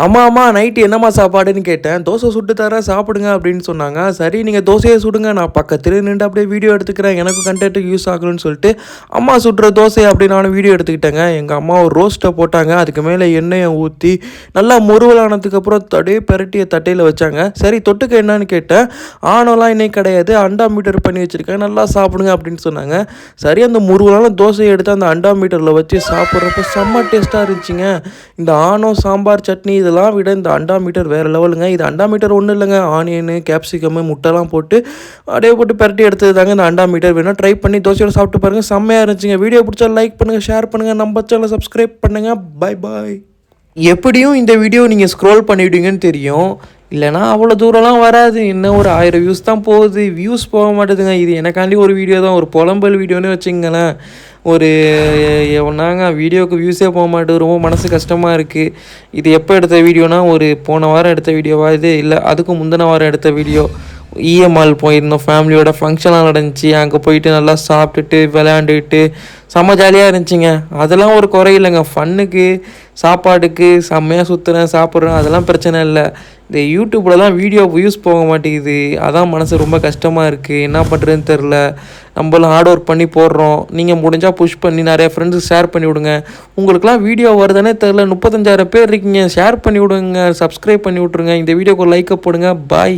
அம்மா அம்மா நைட்டு என்னம்மா சாப்பாடுன்னு கேட்டேன். தோசை சுட்டு தரேன் சாப்பிடுங்க அப்படின்னு சொன்னாங்க. சரி நீங்கள் தோசையை சுடுங்க, நான் பக்கத்துல நின்று அப்படியே வீடியோ எடுத்துக்கிறேன், எனக்கும் கண்டென்ட்டுக்கு யூஸ் ஆகணும்னு சொல்லிட்டு அம்மா சுடுற தோசை அப்படி நானும் வீடியோ எடுத்துக்கிட்டேங்க. எங்கள் அம்மா ஒரு ரோஸ்ட்டை போட்டாங்க, அதுக்கு மேலே எண்ணெயை ஊற்றி நல்லா முருவலானதுக்கப்புறம் அப்படியே பெரட்டிய தட்டையில் வச்சாங்க. சரி தொட்டுக்க என்னன்னு கேட்டேன். ஆனோலாம் இன்னைக்கு கிடையாது, அண்டா மீட்டர் பண்ணி வச்சுருக்கேன், நல்லா சாப்பிடுங்க அப்படின்னு சொன்னாங்க. சரி அந்த முருவலான தோசையை எடுத்து அந்த அண்டா மீட்டரில் வச்சு சாப்பிட்றப்ப செம்ம டேஸ்ட்டாக இருந்துச்சுங்க. இந்த ஆனோ சாம்பார் சட்னி இதெல்லாம் விட இந்த அண்டா மீட்டர் வேறு லெவலுங்க. இது அண்டா மீட்டர் ஒன்றும் இல்லைங்க, ஆனியனு கேப்சிகம்மு முட்டைலாம் போட்டு அப்படியே போட்டு பரட்டி எடுத்தது தாங்க இந்த அண்டா மீட்டர். வேணால் ட்ரை பண்ணி தோசையோட சாப்பிட்டு பாருங்கள், செம்மையாக இருந்துச்சுங்க. வீடியோ பிடிச்சா லைக் பண்ணுங்கள், ஷேர் பண்ணுங்கள், நம்ம சேனலை சப்ஸ்கிரைப் பண்ணுங்கள். பாய் பாய். எப்படியும் இந்த வீடியோ நீங்கள் ஸ்க்ரோல் பண்ணிவிடுவீங்கன்னு தெரியும், இல்லைனா அவ்வளோ தூரம்லாம் வராது. இன்னும் ஒரு 1000 வியூஸ் தான் போகுது, வியூஸ் போக மாட்டேதுங்க. இது எனக்காண்டி ஒரு வீடியோ தான், ஒரு புலம்பல் வீடியோன்னு வச்சுங்களேன். ஒரு ஒன்றாங்க வீடியோவுக்கு வியூஸே போக மாட்டேது, ரொம்ப மனசு கஷ்டமாக இருக்குது. இது எப்போ எடுத்த வீடியோனா, ஒரு போன வாரம் எடுத்த வீடியோவா இது, இல்லை அதுக்கும் முந்தின வாரம் எடுத்த வீடியோ. இஎம்ஆல் போயிருந்தோம், ஃபேமிலியோட ஃபங்க்ஷனாக நடந்துச்சு. அங்கே போயிட்டு நல்லா சாப்பிட்டுட்டு விளையாண்டுக்கிட்டு செம்ம ஜாலியாக இருந்துச்சுங்க. அதெல்லாம் ஒரு குறை இல்லைங்க. ஃபன்னுக்கு சாப்பாடுக்கு செம்மையாக சுற்றுறேன் சாப்பிட்றேன், அதெல்லாம் பிரச்சனை இல்லை. இந்த யூடியூப்லலாம் வீடியோ வியூஸ் போக மாட்டேங்குது, அதான் மனசு ரொம்ப கஷ்டமாக இருக்குது. என்ன பண்ணுறதுன்னு தெரில. நம்மளும் ஹார்ட் ஒர்க் பண்ணி போடுறோம், நீங்கள் முடிஞ்சால் புஷ் பண்ணி நிறைய ஃப்ரெண்ட்ஸுக்கு ஷேர் பண்ணி விடுங்க. உங்களுக்குலாம் வீடியோ வருதுன்னே தெரில, 35,000 பேர் இருக்கீங்க, ஷேர் பண்ணி விடுங்க, சப்ஸ்கிரைப் பண்ணி விட்ருங்க, இந்த வீடியோக்கு ஒரு லைக்கை போடுங்க. பாய்.